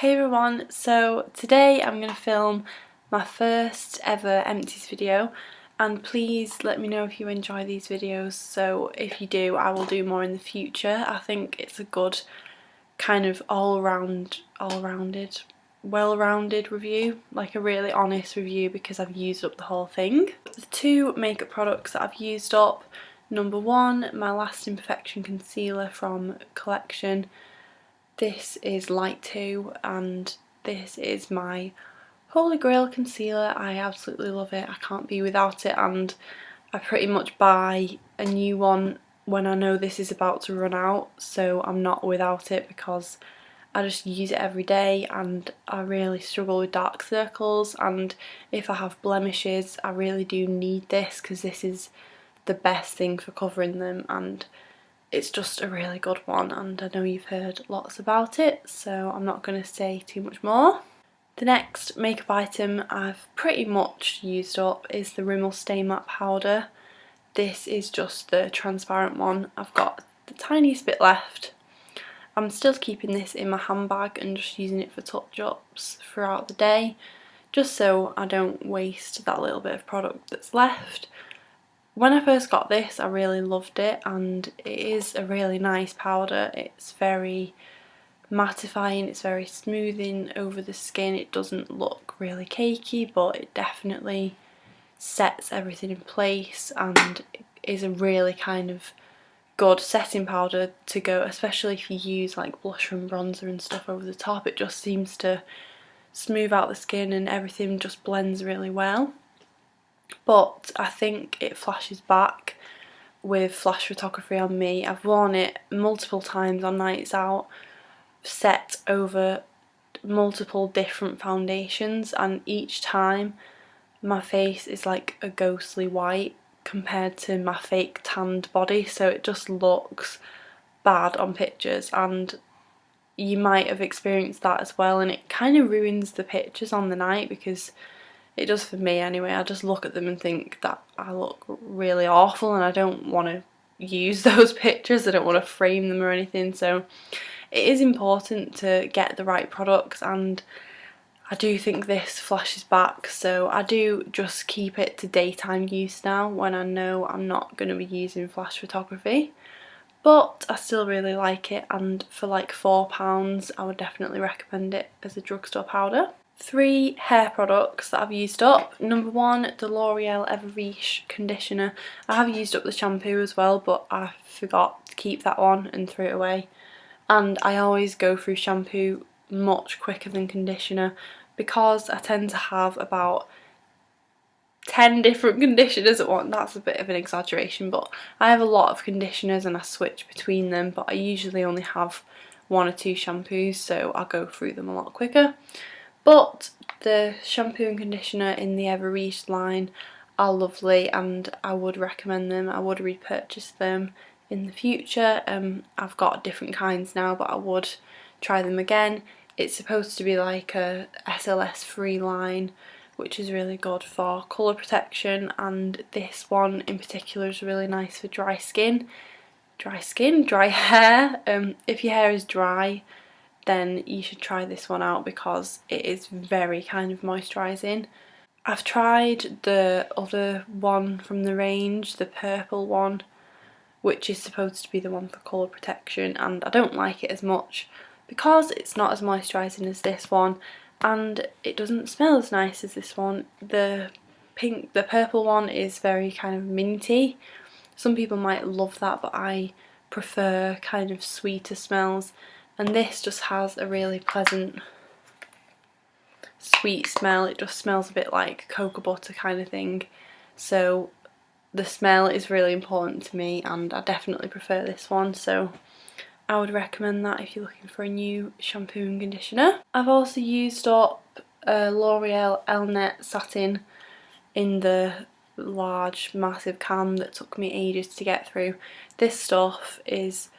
Hey everyone, so today I'm going to film my first ever Empties video, and please let me know if you enjoy these videos. So if you do, I will do more in the future. I think it's a good kind of well-rounded review, like a really honest review because I've used up the whole thing. The two makeup products that I've used up: number one, my Lasting Perfection Concealer from Collection. This is Light 2 and this is my Holy Grail concealer. I absolutely love it. I can't be without it, and I pretty much buy a new one when I know this is about to run out, so I'm not without it because I just use it every day, and I really struggle with dark circles, and if I have blemishes I really do need this because this is the best thing for covering them, and it's just a really good one, and I know you've heard lots about it, so I'm not going to say too much more. The next makeup item I've pretty much used up is the Rimmel Stay Matte Powder. This is just the transparent one. I've got the tiniest bit left. I'm still keeping this in my handbag and just using it for touch-ups throughout the day, just so I don't waste that little bit of product that's left. When I first got this I really loved it, and it is a really nice powder. It's very mattifying, it's very smoothing over the skin. It doesn't look really cakey, but it definitely sets everything in place and is a really kind of good setting powder to go, especially if you use like blusher and bronzer and stuff over the top. It just seems to smooth out the skin and everything just blends really well. But I think it flashes back with flash photography on me. I've worn it multiple times on nights out, set over multiple different foundations, and each time my face is like a ghostly white compared to my fake tanned body, so it just looks bad on pictures, and you might have experienced that as well, and it kind of ruins the pictures on the night, because it does for me anyway. I just look at them and think that I look really awful, and I don't want to use those pictures. I don't want to frame them or anything, so it is important to get the right products, and I do think this flashes back, so I do just keep it to daytime use now when I know I'm not going to be using flash photography. But I still really like it, and for like £4 I would definitely recommend it as a drugstore powder. 3 hair products that I've used up. Number one, the L'Oreal Ever Riche conditioner. I have used up the shampoo as well, but I forgot to keep that one and threw it away. And I always go through shampoo much quicker than conditioner because I tend to have about 10 different conditioners at once. That's a bit of an exaggeration, but I have a lot of conditioners and I switch between them, but I usually only have 1 or 2 shampoos, so I'll go through them a lot quicker. But the shampoo and conditioner in the Ever Riche line are lovely, and I would recommend them. I would repurchase them in the future. I've got different kinds now, but I would try them again. It's supposed to be like a SLS free line, which is really good for colour protection, and this one in particular is really nice for dry hair. If your hair is dry, then you should try this one out because it is very kind of moisturising. I've tried the other one from the range, the purple one, which is supposed to be the one for colour protection, and I don't like it as much because it's not as moisturising as this one, and it doesn't smell as nice as this one. The purple one is very kind of minty. Some people might love that, but I prefer kind of sweeter smells, and this just has a really pleasant sweet smell. It just smells a bit like cocoa butter kind of thing, so the smell is really important to me, and I definitely prefer this one, so I would recommend that if you're looking for a new shampoo and conditioner. I've also used up L'Oreal Elnett Satin in the large massive can that took me ages to get through. This stuff is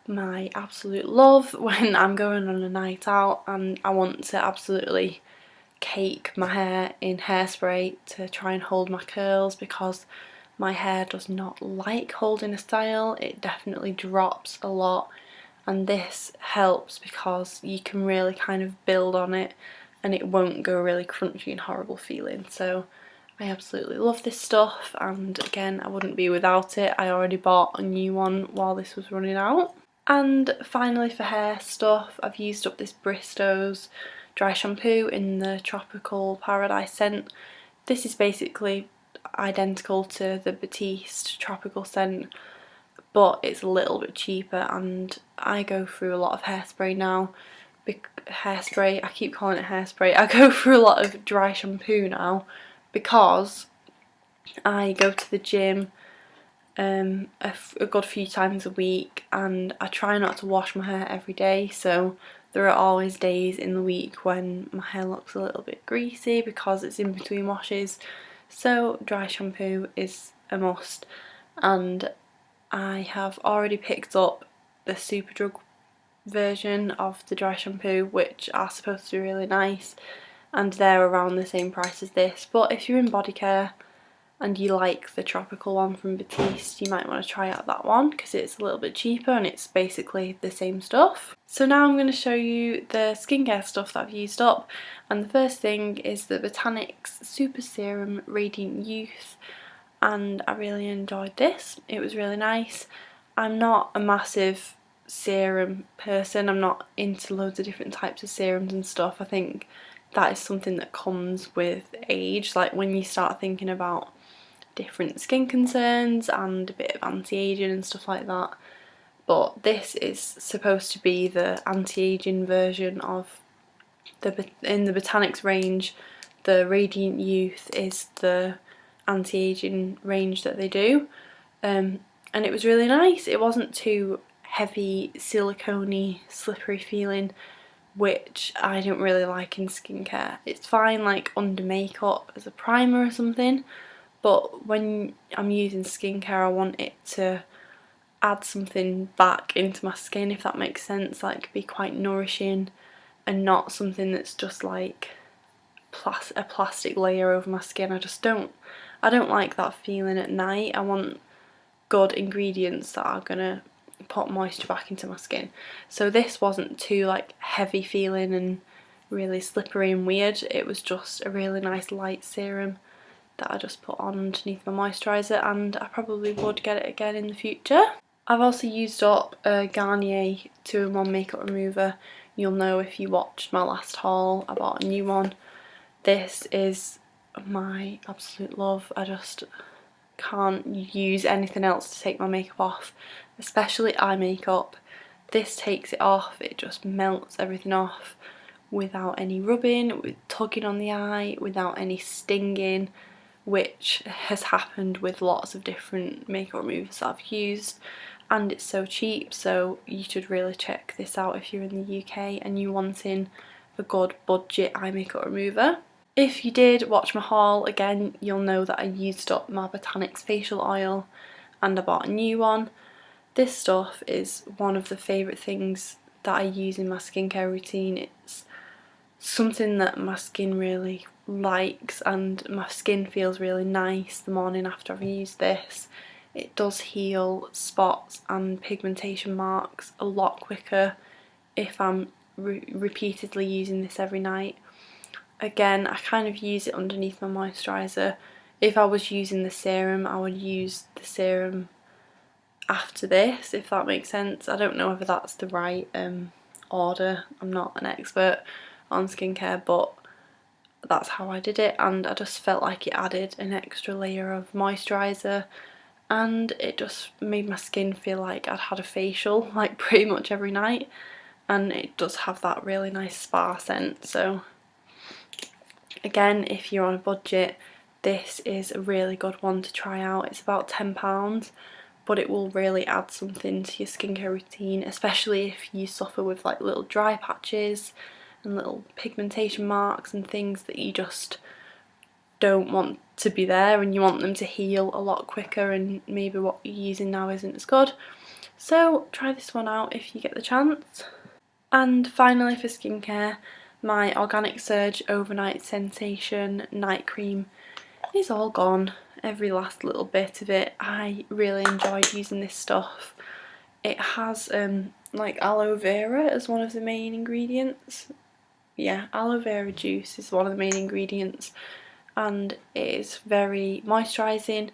my absolute love when I'm going on a night out and I want to absolutely cake my hair in hairspray to try and hold my curls, because my hair does not like holding a style. It definitely drops a lot, and this helps because you can really kind of build on it and it won't go really crunchy and horrible feeling. So I absolutely love this stuff, and again, I wouldn't be without it. I already bought a new one while this was running out. And finally, for hair stuff, I've used up this Bristows Dry Shampoo in the Tropical Paradise scent. This is basically identical to the Batiste Tropical scent, but it's a little bit cheaper, and I go through a lot of hairspray now. I keep calling it hairspray. I go through a lot of dry shampoo now because I go to the gym a good few times a week, and I try not to wash my hair every day, so there are always days in the week when my hair looks a little bit greasy because it's in between washes. So dry shampoo is a must, and I have already picked up the Superdrug version of the dry shampoo, which are supposed to be really nice, and they're around the same price as this. But if you're in body care and you like the tropical one from Batiste, you might want to try out that one because it's a little bit cheaper and it's basically the same stuff. So now I'm going to show you the skincare stuff that I've used up, and the first thing is the Botanics Super Serum Radiant Youth, and I really enjoyed this. It was really nice. I'm not a massive serum person, I'm not into loads of different types of serums and stuff. I think that is something that comes with age, like when you start thinking about different skin concerns and a bit of anti-aging and stuff like that. But this is supposed to be the anti-aging version of in the Botanics range. The Radiant Youth is the anti-aging range that they do, and it was really nice. It wasn't too heavy, silicone-y, slippery feeling, which I don't really like in skincare. It's fine like under makeup as a primer or something, but when I'm using skincare I want it to add something back into my skin, if that makes sense, like be quite nourishing and not something that's just like a plastic layer over my skin. I don't like that feeling at night. I want good ingredients that are gonna put moisture back into my skin. So this wasn't too like heavy feeling and really slippery and weird. It was just a really nice light serum that I just put on underneath my moisturiser, and I probably would get it again in the future. I've also used up a Garnier 2-in-1 makeup remover. You'll know if you watched my last haul, I bought a new one. This is my absolute love. I just can't use anything else to take my makeup off, especially eye makeup. This takes it off, it just melts everything off without any rubbing, with tugging on the eye, without any stinging, which has happened with lots of different makeup removers that I've used. And it's so cheap, so you should really check this out if you're in the UK and you're wanting a good budget eye makeup remover. If you did watch my haul, again you'll know that I used up my Botanics facial oil and I bought a new one. This stuff is one of the favourite things that I use in my skincare routine. It's something that my skin really likes, and my skin feels really nice the morning after I've used this. It does heal spots and pigmentation marks a lot quicker if I'm repeatedly using this every night. Again, I kind of use it underneath my moisturiser. If I was using the serum, I would use the serum after this, if that makes sense. I don't know whether that's the right order. I'm not an expert on skincare, but that's how I did it, and I just felt like it added an extra layer of moisturiser, and it just made my skin feel like I'd had a facial like pretty much every night, and it does have that really nice spa scent. So again, if you're on a budget, this is a really good one to try out. It's about £10, but it will really add something to your skincare routine, especially if you suffer with like little dry patches and little pigmentation marks and things that you just don't want to be there and you want them to heal a lot quicker, and maybe what you're using now isn't as good. So try this one out if you get the chance. And finally, for skincare, my Organic Surge Overnight Sensation Night Cream is all gone, every last little bit of it. I really enjoyed using this stuff. It has like aloe vera as one of the main ingredients. Yeah, aloe vera juice is one of the main ingredients, and it is very moisturising,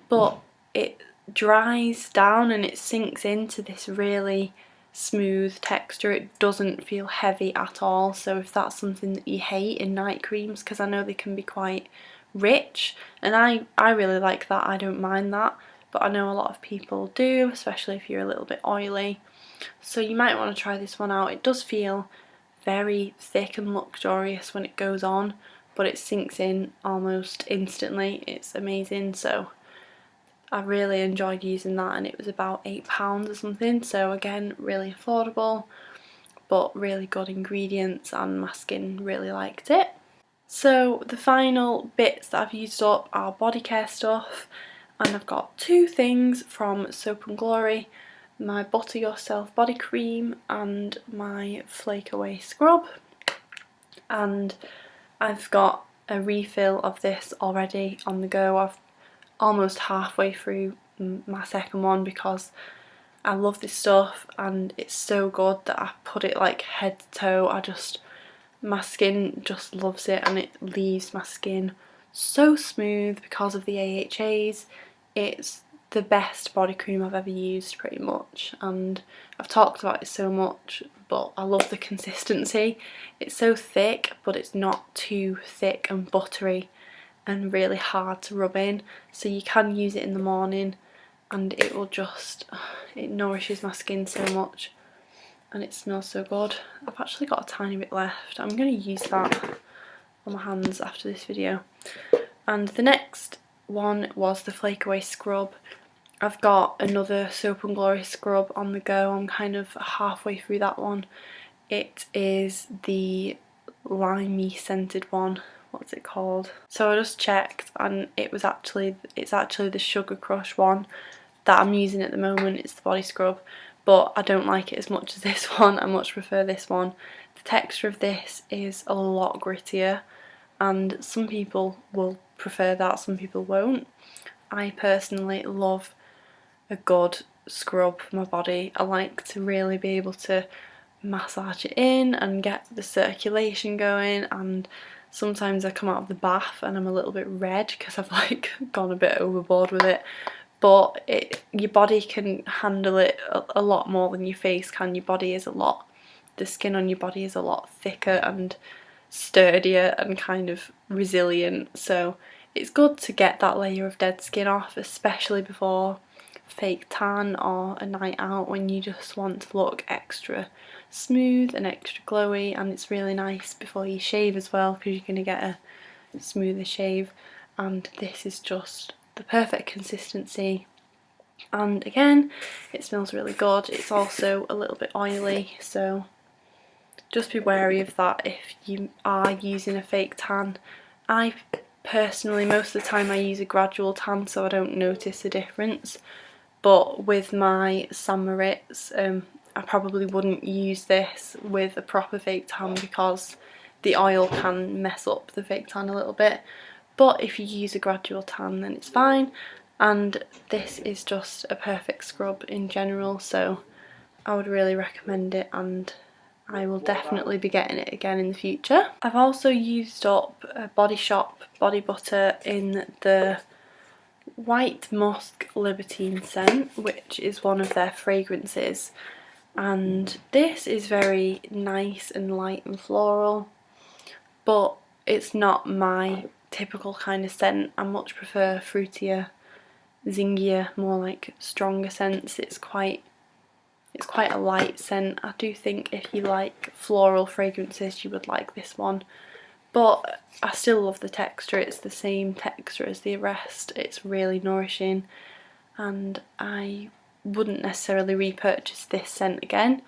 but it dries down and it sinks into this really smooth texture. It doesn't feel heavy at all, so if that's something that you hate in night creams, because I know they can be quite rich, and I really like that, I don't mind that, but I know a lot of people do, especially if you're a little bit oily, so you might want to try this one out. It does feel very thick and luxurious when it goes on, but it sinks in almost instantly. It's amazing, so I really enjoyed using that, and it was about £8 or something, so again, really affordable, but really good ingredients, and my skin really liked it. So the final bits that I've used up are body care stuff, and I've got two things from Soap and Glory: my Butter Yourself body cream and my Flake Away scrub. And I've got a refill of this already on the go. I've almost halfway through my second one because I love this stuff and it's so good that I put it like head to toe. My skin just loves it, and it leaves my skin so smooth because of the AHAs. It's the best body cream I've ever used pretty much, and I've talked about it so much, but I love the consistency. It's so thick, but it's not too thick and buttery and really hard to rub in, so you can use it in the morning and it will just, it nourishes my skin so much and it smells so good. I've actually got a tiny bit left. I'm going to use that on my hands after this video. And the next one was the Flake Away scrub. I've got another Soap and Glory scrub on the go. I'm kind of halfway through that one. It is the limey scented one. What's it called? So I just checked, and it's actually the Sugar Crush one that I'm using at the moment. It's the body scrub, but I don't like it as much as this one. I much prefer this one. The texture of this is a lot grittier, and some people will prefer that, some people won't. I personally love a good scrub for my body. I like to really be able to massage it in and get the circulation going, and sometimes I come out of the bath and I'm a little bit red because I've like gone a bit overboard with it, but your body can handle it a lot more than your face can. Your body is the skin on your body is a lot thicker and sturdier and kind of resilient, so it's good to get that layer of dead skin off, especially before fake tan or a night out when you just want to look extra smooth and extra glowy. And it's really nice before you shave as well, because you're going to get a smoother shave, and this is just the perfect consistency. And again, it smells really good. It's also a little bit oily, so just be wary of that if you are using a fake tan. I personally, most of the time I use a gradual tan, so I don't notice a difference, but with my St. Moritz, I probably wouldn't use this with a proper fake tan because the oil can mess up the fake tan a little bit, but if you use a gradual tan then it's fine. And this is just a perfect scrub in general, so I would really recommend it, and I will definitely be getting it again in the future. I've also used up a Body Shop body butter in the White Musk Libertine scent, which is one of their fragrances, and this is very nice and light and floral, but it's not my typical kind of scent. I much prefer fruitier, zingier, more like stronger scents. It's quite a light scent. I do think if you like floral fragrances you would like this one, but I still love the texture. It's the same texture as the rest. It's really nourishing, and I wouldn't necessarily repurchase this scent again,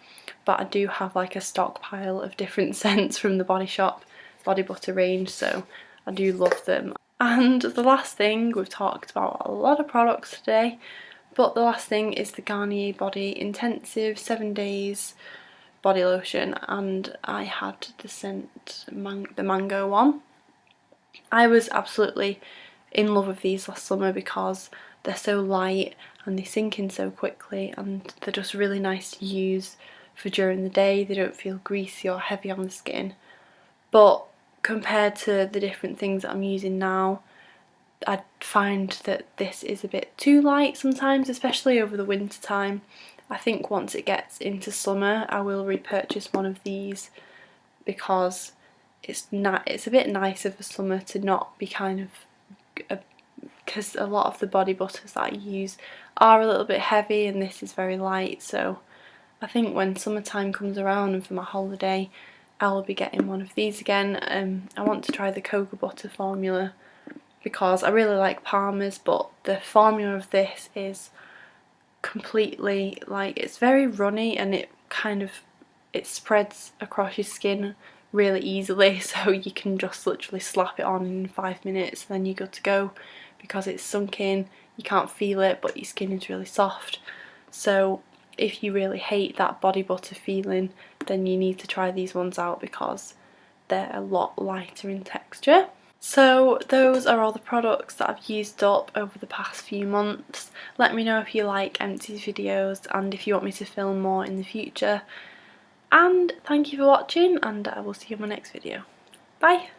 but I do have like a stockpile of different scents from the Body Shop body butter range, so I do love them. And the last thing, we've talked about a lot of products today, but the last thing is the Garnier Body Intensive 7 Days Body Lotion, and I had the scent, the mango one. I was absolutely in love with these last summer because they're so light and they sink in so quickly, and they're just really nice to use for during the day. They don't feel greasy or heavy on the skin. But compared to the different things that I'm using now, I find that this is a bit too light sometimes, especially over the winter time. I think once it gets into summer I will repurchase one of these, because it's a bit nicer for summer to not be kind of, because a lot of the body butters that I use are a little bit heavy and this is very light. So I think when summertime comes around and for my holiday I will be getting one of these again. I want to try the cocoa butter formula because I really like Palmer's, but the formula of this is completely, like, it's very runny and it spreads across your skin really easily, so you can just literally slap it on in 5 minutes and then you're good to go, because it's sunk in, you can't feel it, but your skin is really soft. So if you really hate that body butter feeling, then you need to try these ones out because they're a lot lighter in texture. So those are all the products that I've used up over the past few months. Let me know if you like Empties videos and if you want me to film more in the future. And thank you for watching, and I will see you in my next video. Bye!